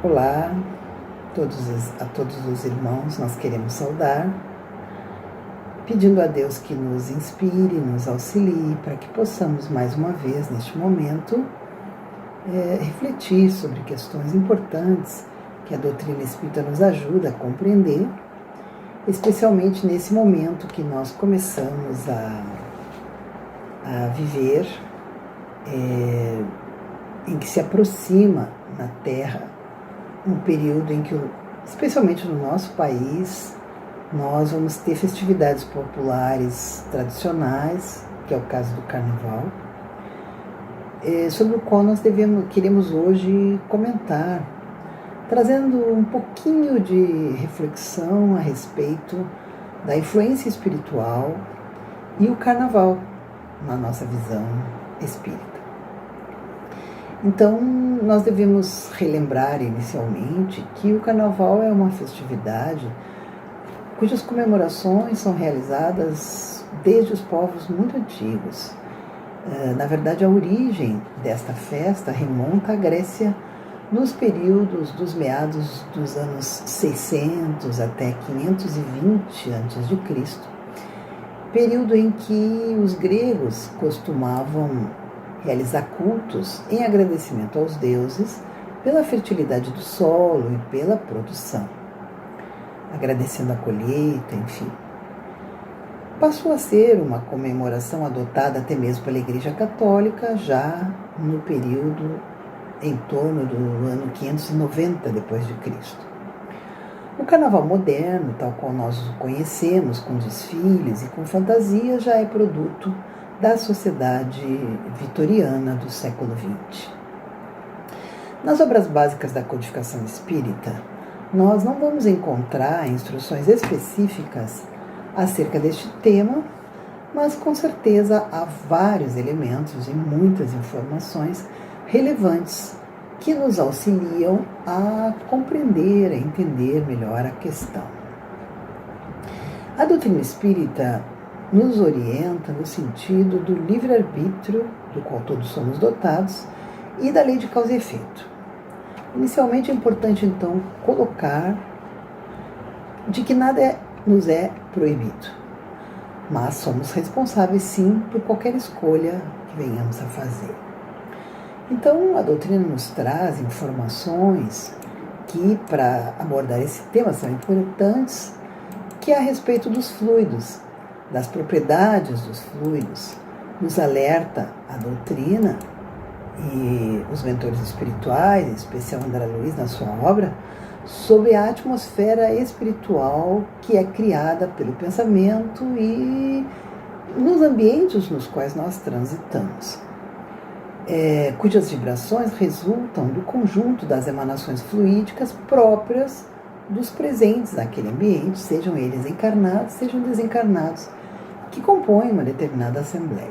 Olá, a todos os irmãos, nós queremos saudar, pedindo a Deus que nos inspire, nos auxilie, para que possamos mais uma vez, neste momento, refletir sobre questões importantes que a doutrina espírita nos ajuda a compreender, especialmente nesse momento que nós começamos a viver, em que se aproxima na Terra um período em que, especialmente no nosso país, nós vamos ter festividades populares tradicionais, que é o caso do Carnaval, sobre o qual nós queremos hoje comentar, trazendo um pouquinho de reflexão a respeito da influência espiritual e o Carnaval na nossa visão espírita. Então, nós devemos relembrar inicialmente que o Carnaval é uma festividade cujas comemorações são realizadas desde os povos muito antigos. Na verdade, a origem desta festa remonta à Grécia nos períodos dos meados dos anos 600 até 520 a.C., período em que os gregos costumavam realizar cultos em agradecimento aos deuses pela fertilidade do solo e pela produção, agradecendo a colheita, enfim. Passou a ser uma comemoração adotada até mesmo pela Igreja Católica já no período em torno do ano 590 d.C. O Carnaval moderno, tal qual nós o conhecemos, com desfiles e com fantasia, já é produto da sociedade vitoriana do século XX. Nas obras básicas da codificação espírita, nós não vamos encontrar instruções específicas acerca deste tema, mas com certeza há vários elementos e muitas informações relevantes que nos auxiliam a compreender, a entender melhor a questão. A doutrina espírita nos orienta no sentido do livre-arbítrio, do qual todos somos dotados, e da lei de causa e efeito. Inicialmente é importante, então, colocar de que nada nos é proibido, mas somos responsáveis, sim, por qualquer escolha que venhamos a fazer. Então, a doutrina nos traz informações que, para abordar esse tema, são importantes, que é a respeito dos fluidos, das propriedades dos fluidos. Nos alerta a doutrina e os mentores espirituais, em especial André Luiz na sua obra, sobre a atmosfera espiritual que é criada pelo pensamento e nos ambientes nos quais nós transitamos, cujas vibrações resultam do conjunto das emanações fluídicas próprias dos presentes naquele ambiente, sejam eles encarnados, sejam desencarnados, que compõem uma determinada assembleia.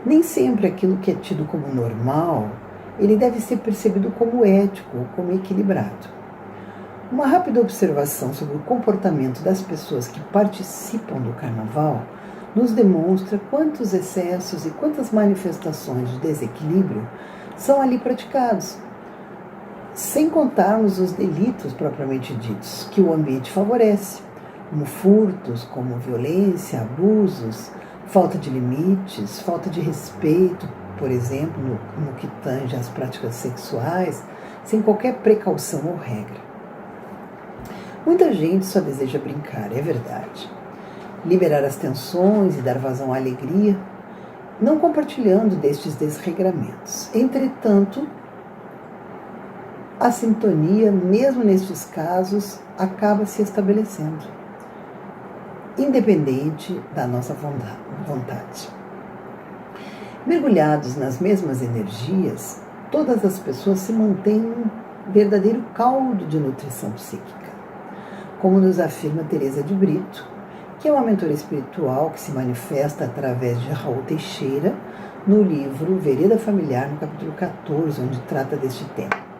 Nem sempre aquilo que é tido como normal, ele deve ser percebido como ético ou como equilibrado. Uma rápida observação sobre o comportamento das pessoas que participam do Carnaval nos demonstra quantos excessos e quantas manifestações de desequilíbrio são ali praticados, sem contarmos os delitos propriamente ditos, que o ambiente favorece, como furtos, como violência, abusos, falta de limites, falta de respeito, por exemplo, no que tange às práticas sexuais, sem qualquer precaução ou regra. Muita gente só deseja brincar, é verdade, liberar as tensões e dar vazão à alegria, não compartilhando destes desregramentos. Entretanto, a sintonia, mesmo nestes casos, acaba se estabelecendo, independente da nossa vontade. Mergulhados nas mesmas energias, todas as pessoas se mantêm um verdadeiro caldo de nutrição psíquica, como nos afirma Teresa de Brito, que é uma mentora espiritual que se manifesta através de Raul Teixeira, no livro Vereda Familiar, no capítulo 14, onde trata deste tema.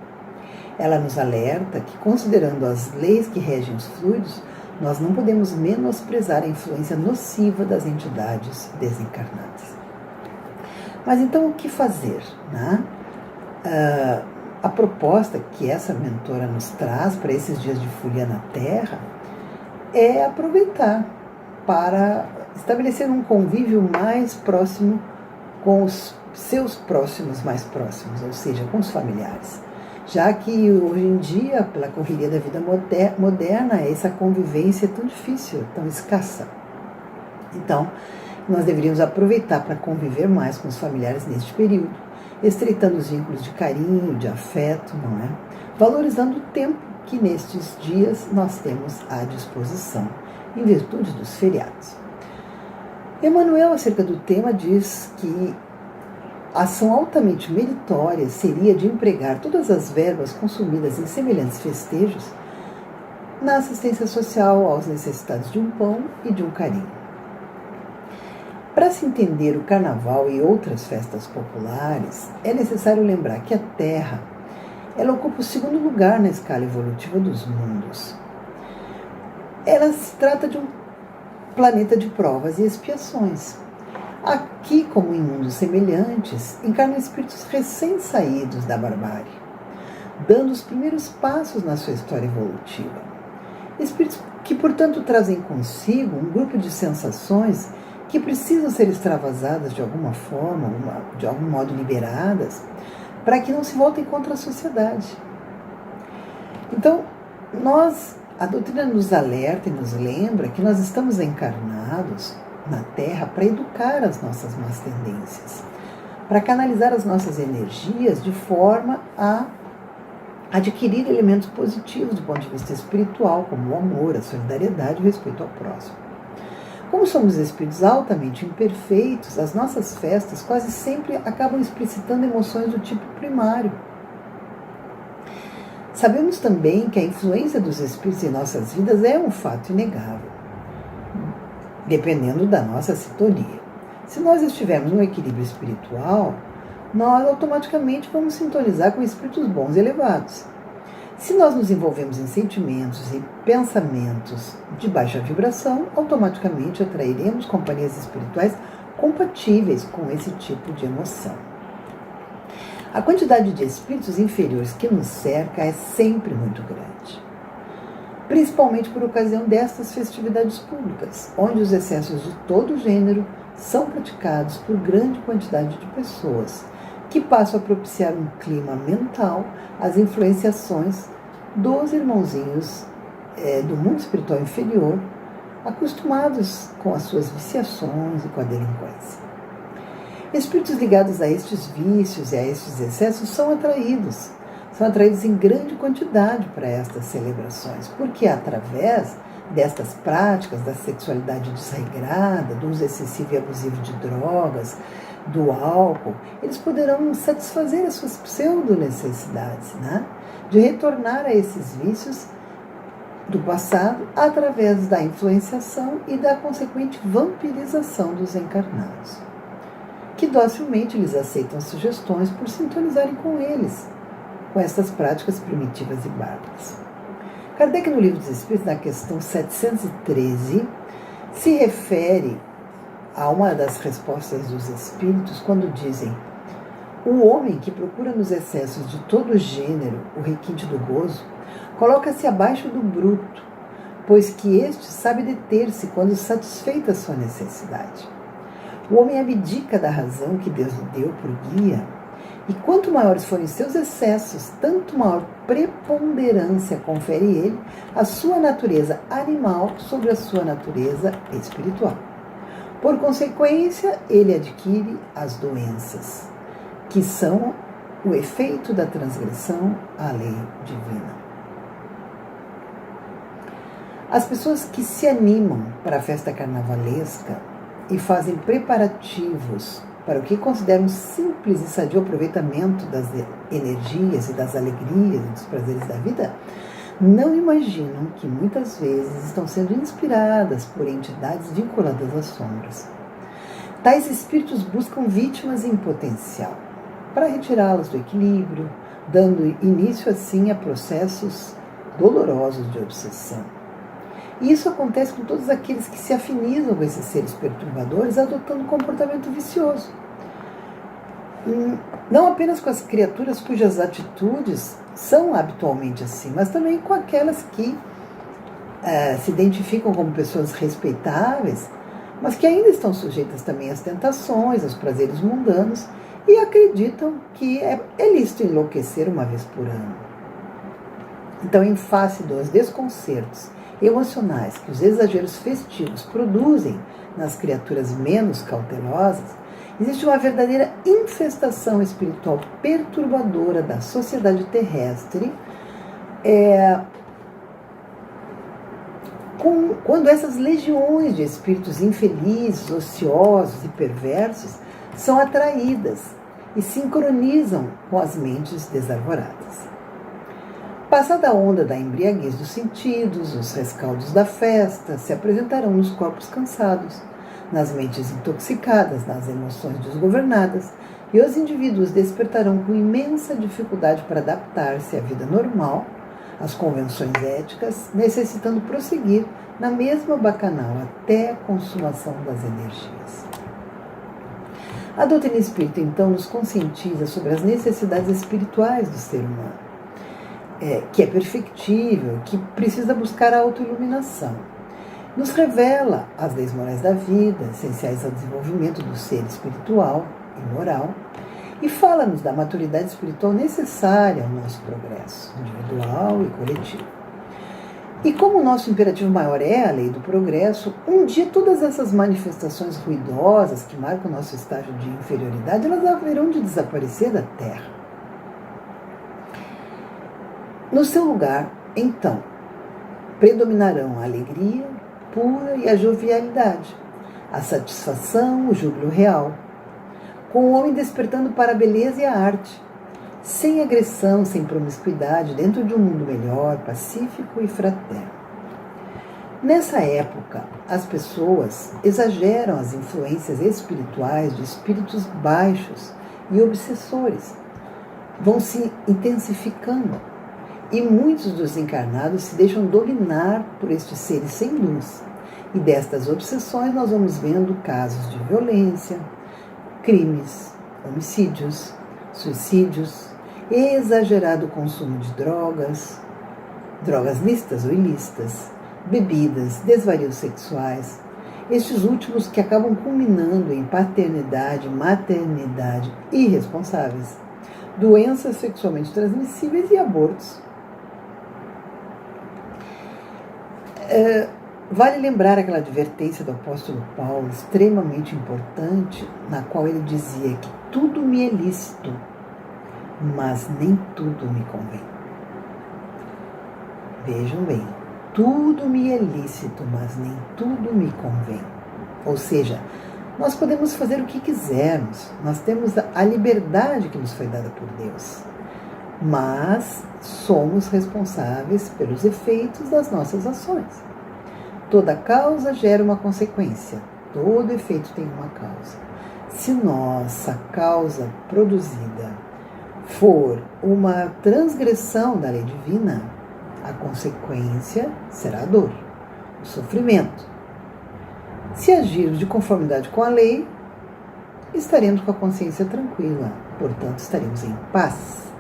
Ela nos alerta que, considerando as leis que regem os fluidos, nós não podemos menosprezar a influência nociva das entidades desencarnadas. Mas então o que fazer, né? a proposta que essa mentora nos traz para esses dias de folia na Terra é aproveitar para estabelecer um convívio mais próximo com os seus próximos mais próximos, ou seja, com os familiares. Já que hoje em dia, pela correria da vida moderna, essa convivência é tão difícil, tão escassa. Então, nós deveríamos aproveitar para conviver mais com os familiares neste período, estreitando os vínculos de carinho, de afeto, não é? Valorizando o tempo que nestes dias nós temos à disposição, em virtude dos feriados. Emmanuel, acerca do tema, diz que a ação altamente meritória seria de empregar todas as verbas consumidas em semelhantes festejos na assistência social aos necessitados de um pão e de um carinho. Para se entender o Carnaval e outras festas populares, é necessário lembrar que a Terra, ela ocupa o segundo lugar na escala evolutiva dos mundos. Ela se trata de um planeta de provas e expiações. Aqui, como em mundos semelhantes, encarnam espíritos recém-saídos da barbárie, dando os primeiros passos na sua história evolutiva. Espíritos que, portanto, trazem consigo um grupo de sensações que precisam ser extravasadas de alguma forma, de algum modo liberadas, para que não se voltem contra a sociedade. Então, a doutrina nos alerta e nos lembra que nós estamos encarnados na Terra para educar as nossas más tendências, para canalizar as nossas energias de forma a adquirir elementos positivos do ponto de vista espiritual, como o amor, a solidariedade e o respeito ao próximo. Como somos espíritos altamente imperfeitos, as nossas festas quase sempre acabam explicitando emoções do tipo primário. Sabemos também que a influência dos espíritos em nossas vidas é um fato inegável, dependendo da nossa sintonia. Se nós estivermos no equilíbrio espiritual, nós automaticamente vamos sintonizar com espíritos bons e elevados. Se nós nos envolvemos em sentimentos e pensamentos de baixa vibração, automaticamente atrairemos companhias espirituais compatíveis com esse tipo de emoção. A quantidade de espíritos inferiores que nos cerca é sempre muito grande, principalmente por ocasião destas festividades públicas, onde os excessos de todo gênero são praticados por grande quantidade de pessoas, que passam a propiciar um clima mental às influenciações dos irmãozinhos do mundo espiritual inferior, acostumados com as suas viciações e com a delinquência. Espíritos ligados a estes vícios e a estes excessos são atraídos em grande quantidade para estas celebrações, porque através destas práticas, da sexualidade desregrada, do uso excessivo e abusivo de drogas, do álcool, eles poderão satisfazer as suas pseudo-necessidades, né? De retornar a esses vícios do passado através da influenciação e da consequente vampirização dos encarnados, que docilmente lhes aceitam as sugestões por sintonizarem com eles, com essas práticas primitivas e bárbaras. Kardec, no Livro dos Espíritos, na questão 713, se refere a uma das respostas dos espíritos quando dizem: o homem que procura nos excessos de todo gênero o requinte do gozo, coloca-se abaixo do bruto, pois que este sabe deter-se quando satisfeita a sua necessidade. O homem abdica da razão que Deus lhe deu por guia, e quanto maiores forem seus excessos, tanto maior preponderância confere ele à sua natureza animal sobre a sua natureza espiritual. Por consequência, ele adquire as doenças, que são o efeito da transgressão à lei divina. As pessoas que se animam para a festa carnavalesca e fazem preparativos para o que consideram simples e sadio aproveitamento das energias e das alegrias e dos prazeres da vida, não imaginam que muitas vezes estão sendo inspiradas por entidades vinculadas às sombras. Tais espíritos buscam vítimas em potencial para retirá-las do equilíbrio, dando início assim a processos dolorosos de obsessão. E isso acontece com todos aqueles que se afinizam com esses seres perturbadores, adotando um comportamento vicioso. não apenas com as criaturas cujas atitudes são habitualmente assim, mas também com aquelas que se identificam como pessoas respeitáveis, mas que ainda estão sujeitas também às tentações, aos prazeres mundanos, e acreditam que é lícito enlouquecer uma vez por ano. Então, em face dos desconcertos emocionais que os exageros festivos produzem nas criaturas menos cautelosas, existe uma verdadeira infestação espiritual perturbadora da sociedade terrestre, quando essas legiões de espíritos infelizes, ociosos e perversos são atraídas e sincronizam com as mentes desarvoradas. Passada a onda da embriaguez dos sentidos, os rescaldos da festa se apresentarão nos corpos cansados, nas mentes intoxicadas, nas emoções desgovernadas, e os indivíduos despertarão com imensa dificuldade para adaptar-se à vida normal, às convenções éticas, necessitando prosseguir na mesma bacanal até a consumação das energias. A doutrina espírita, então, nos conscientiza sobre as necessidades espirituais do ser humano, que é perfectível, que precisa buscar a autoiluminação. Nos revela as leis morais da vida, essenciais ao desenvolvimento do ser espiritual e moral, e fala-nos da maturidade espiritual necessária ao nosso progresso individual e coletivo. E como o nosso imperativo maior é a lei do progresso, um dia todas essas manifestações ruidosas que marcam o nosso estágio de inferioridade, elas haverão de desaparecer da Terra. No seu lugar, então, predominarão a alegria pura e a jovialidade, a satisfação, o júbilo real, com o homem despertando para a beleza e a arte, sem agressão, sem promiscuidade, dentro de um mundo melhor, pacífico e fraterno. Nessa época, as pessoas exageram as influências espirituais de espíritos baixos e obsessores, vão se intensificando, e muitos dos encarnados se deixam dominar por estes seres sem luz. E destas obsessões nós vamos vendo casos de violência, crimes, homicídios, suicídios, exagerado consumo de drogas lícitas ou ilícitas, bebidas, desvarios sexuais, estes últimos que acabam culminando em paternidade, maternidade irresponsáveis, doenças sexualmente transmissíveis e abortos. Vale lembrar aquela advertência do apóstolo Paulo, extremamente importante, na qual ele dizia que tudo me é lícito, mas nem tudo me convém. Vejam bem, tudo me é lícito, mas nem tudo me convém. Ou seja, nós podemos fazer o que quisermos, nós temos a liberdade que nos foi dada por Deus, mas somos responsáveis pelos efeitos das nossas ações. Toda causa gera uma consequência, todo efeito tem uma causa. Se nossa causa produzida for uma transgressão da lei divina, a consequência será a dor, o sofrimento. Se agirmos de conformidade com a lei, estaremos com a consciência tranquila, portanto estaremos em paz,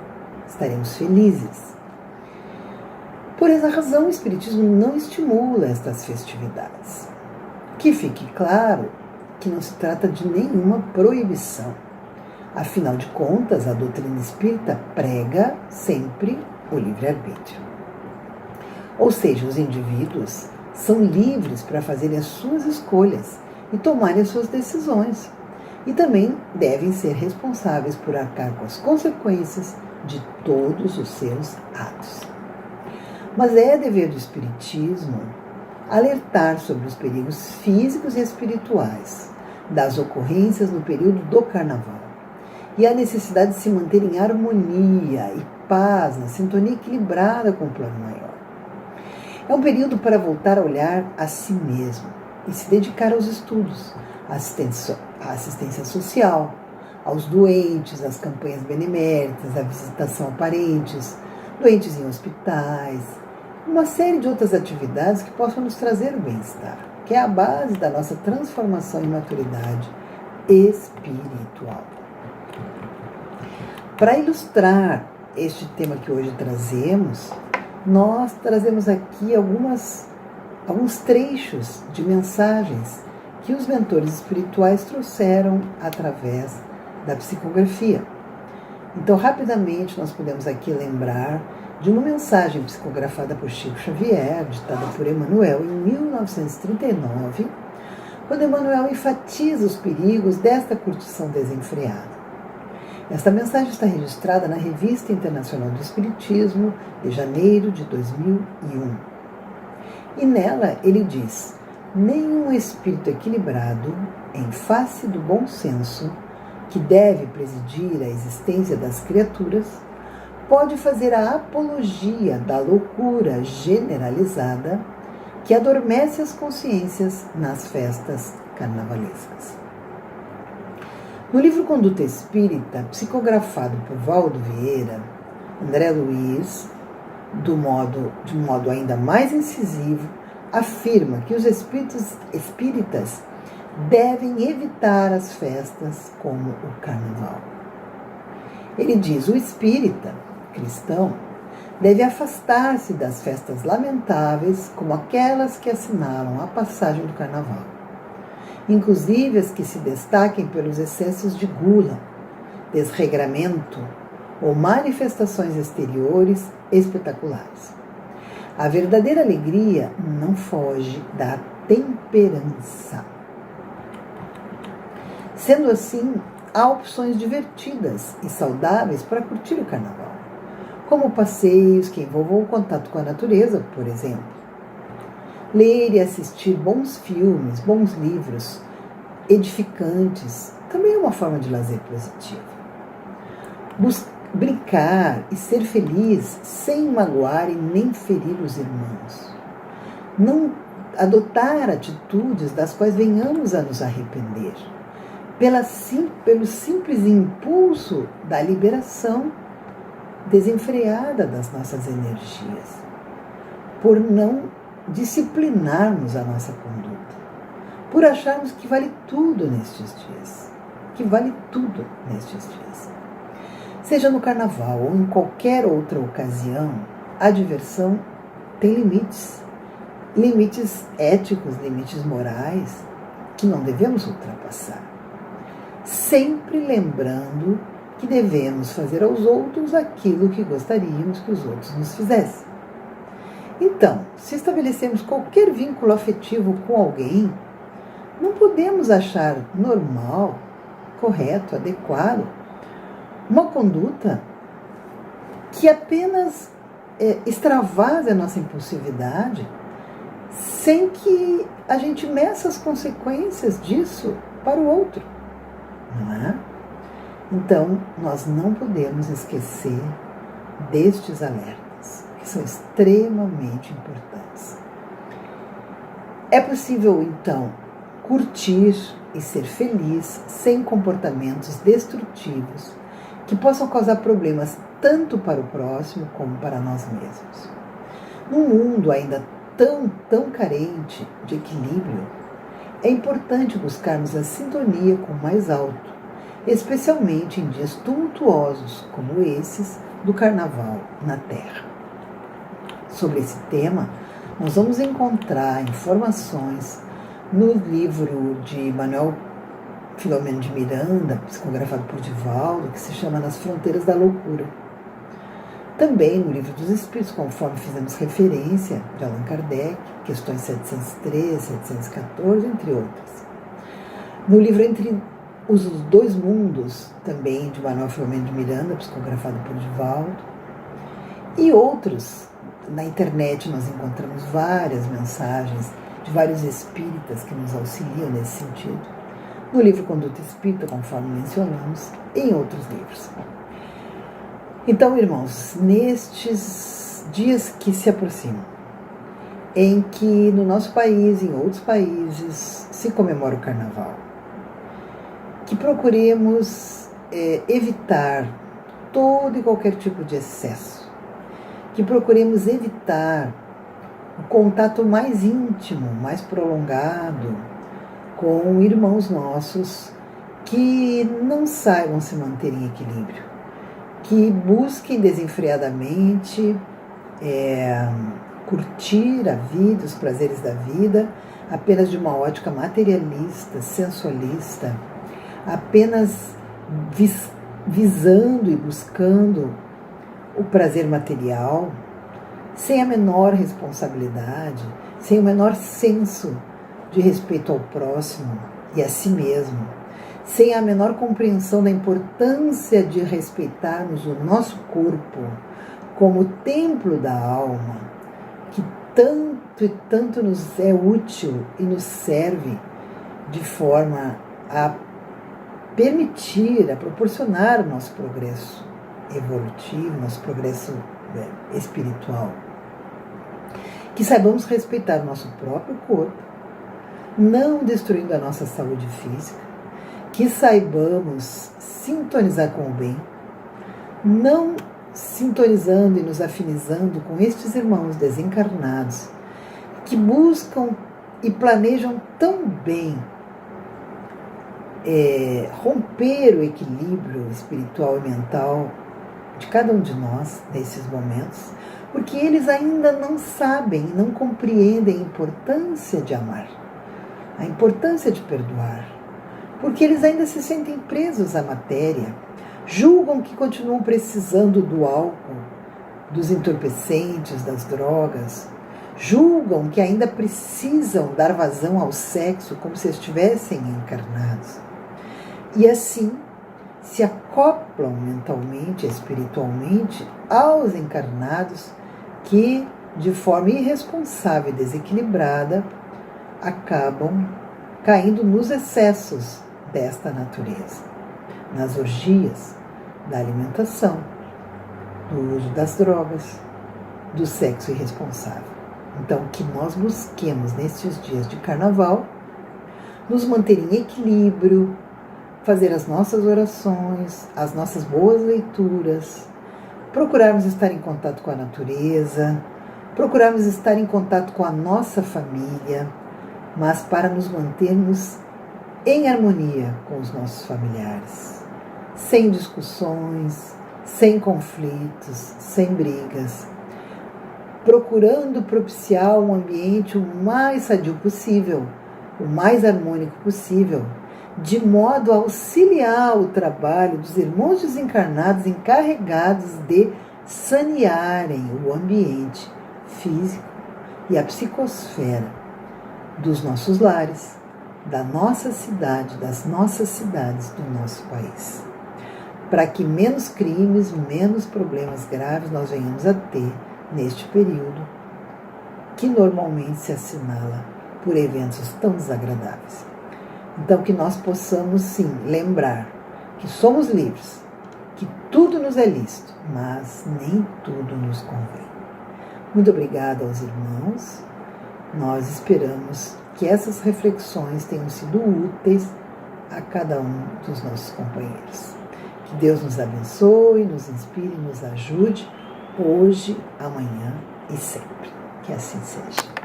estaremos felizes. Por essa razão, o Espiritismo não estimula estas festividades. Que fique claro que não se trata de nenhuma proibição. Afinal de contas, a doutrina espírita prega sempre o livre-arbítrio. Ou seja, os indivíduos são livres para fazerem as suas escolhas e tomarem as suas decisões. E também devem ser responsáveis por arcar com as consequências de todos os seus atos. Mas é dever do Espiritismo alertar sobre os perigos físicos e espirituais das ocorrências no período do Carnaval e a necessidade de se manter em harmonia e paz, na sintonia equilibrada com o plano maior. É um período para voltar a olhar a si mesmo e se dedicar aos estudos, à assistência social, aos doentes, às campanhas beneméritas, à visitação a parentes, doentes em hospitais, uma série de outras atividades que possam nos trazer o bem-estar, que é a base da nossa transformação e maturidade espiritual. Para ilustrar este tema que hoje trazemos, nós trazemos aqui alguns trechos de mensagens que os mentores espirituais trouxeram através da psicografia. Então, rapidamente, nós podemos aqui lembrar de uma mensagem psicografada por Chico Xavier, ditada por Emmanuel em 1939, quando Emmanuel enfatiza os perigos desta curtição desenfreada. Esta mensagem está registrada na Revista Internacional do Espiritismo, de janeiro de 2001. E nela ele diz: nenhum espírito equilibrado, em face do bom senso, que deve presidir a existência das criaturas, pode fazer a apologia da loucura generalizada que adormece as consciências nas festas carnavalescas. No livro Conduta Espírita, psicografado por Valdo Vieira, André Luiz, de um modo ainda mais incisivo, afirma que os espíritas devem evitar as festas como o carnaval. Ele diz: o espírita cristão deve afastar-se das festas lamentáveis como aquelas que assinalam a passagem do carnaval, inclusive as que se destaquem pelos excessos de gula, desregramento ou manifestações exteriores espetaculares. A verdadeira alegria não foge da temperança. Sendo assim, há opções divertidas e saudáveis para curtir o carnaval, como passeios que envolvam o contato com a natureza, por exemplo. Ler e assistir bons filmes, bons livros, edificantes, também é uma forma de lazer positivo. Brincar e ser feliz sem magoar e nem ferir os irmãos. Não adotar atitudes das quais venhamos a nos arrepender, pelo simples impulso da liberação desenfreada das nossas energias, por não disciplinarmos a nossa conduta, por acharmos que vale tudo nestes dias, Seja no carnaval ou em qualquer outra ocasião, a diversão tem limites éticos, limites morais, que não devemos ultrapassar. Sempre lembrando que devemos fazer aos outros aquilo que gostaríamos que os outros nos fizessem. Então, se estabelecemos qualquer vínculo afetivo com alguém, não podemos achar normal, correto, adequado, uma conduta que apenas extravase a nossa impulsividade, sem que a gente meça as consequências disso para o outro, não é? Então, nós não podemos esquecer destes alertas, que são extremamente importantes. É possível, então, curtir e ser feliz sem comportamentos destrutivos que possam causar problemas tanto para o próximo como para nós mesmos. Num mundo ainda tão carente de equilíbrio, é importante buscarmos a sintonia com o mais alto, especialmente em dias tumultuosos como esses do Carnaval na Terra. Sobre esse tema, nós vamos encontrar informações no livro de Manuel Filomeno de Miranda, psicografado por Divaldo, que se chama Nas Fronteiras da Loucura. Também no Livro dos Espíritos, conforme fizemos referência, de Allan Kardec, questões 713, 714, entre outras. No livro Entre os Dois Mundos, também de Manuel Filomeno de Miranda, psicografado por Divaldo. E outros. Na internet nós encontramos várias mensagens de vários espíritas que nos auxiliam nesse sentido. No livro Conduta Espírita, conforme mencionamos, e em outros livros. Então, irmãos, nestes dias que se aproximam, em que no nosso país e em outros países se comemora o Carnaval, que procuremos evitar todo e qualquer tipo de excesso, que procuremos evitar o contato mais íntimo, mais prolongado com irmãos nossos que não saibam se manter em equilíbrio, que busquem desenfreadamente curtir a vida, os prazeres da vida, apenas de uma ótica materialista, sensualista, apenas visando e buscando o prazer material, sem a menor responsabilidade, sem o menor senso de respeito ao próximo e a si mesmo, sem a menor compreensão da importância de respeitarmos o nosso corpo como templo da alma, que tanto e tanto nos é útil e nos serve de forma a permitir, a proporcionar o nosso progresso evolutivo, nosso progresso espiritual. Que saibamos respeitar o nosso próprio corpo, não destruindo a nossa saúde física, que saibamos sintonizar com o bem, não sintonizando e nos afinizando com estes irmãos desencarnados, que buscam e planejam tão bem romper o equilíbrio espiritual e mental de cada um de nós nesses momentos, porque eles ainda não sabem e não compreendem a importância de amar, a importância de perdoar, porque eles ainda se sentem presos à matéria, julgam que continuam precisando do álcool, dos entorpecentes, das drogas, julgam que ainda precisam dar vazão ao sexo como se estivessem encarnados. E assim se acoplam mentalmente, espiritualmente aos encarnados que, de forma irresponsável e desequilibrada, acabam caindo nos excessos desta natureza, nas orgias da alimentação, do uso das drogas, do sexo irresponsável. Então, que nós busquemos nestes dias de carnaval nos manter em equilíbrio, fazer as nossas orações, as nossas boas leituras, procurarmos estar em contato com a natureza, procurarmos estar em contato com a nossa família, mas para nos mantermos em harmonia com os nossos familiares, sem discussões, sem conflitos, sem brigas, procurando propiciar um ambiente o mais sadio possível, o mais harmônico possível, de modo a auxiliar o trabalho dos irmãos desencarnados encarregados de sanearem o ambiente físico e a psicosfera dos nossos lares, da nossa cidade, das nossas cidades, do nosso país, para que menos crimes, menos problemas graves nós venhamos a ter neste período que normalmente se assinala por eventos tão desagradáveis. Então, que nós possamos, sim, lembrar que somos livres, que tudo nos é lícito, mas nem tudo nos convém. Muito obrigada aos irmãos. Nós esperamos que essas reflexões tenham sido úteis a cada um dos nossos companheiros. Que Deus nos abençoe, nos inspire, nos ajude, hoje, amanhã e sempre. Que assim seja.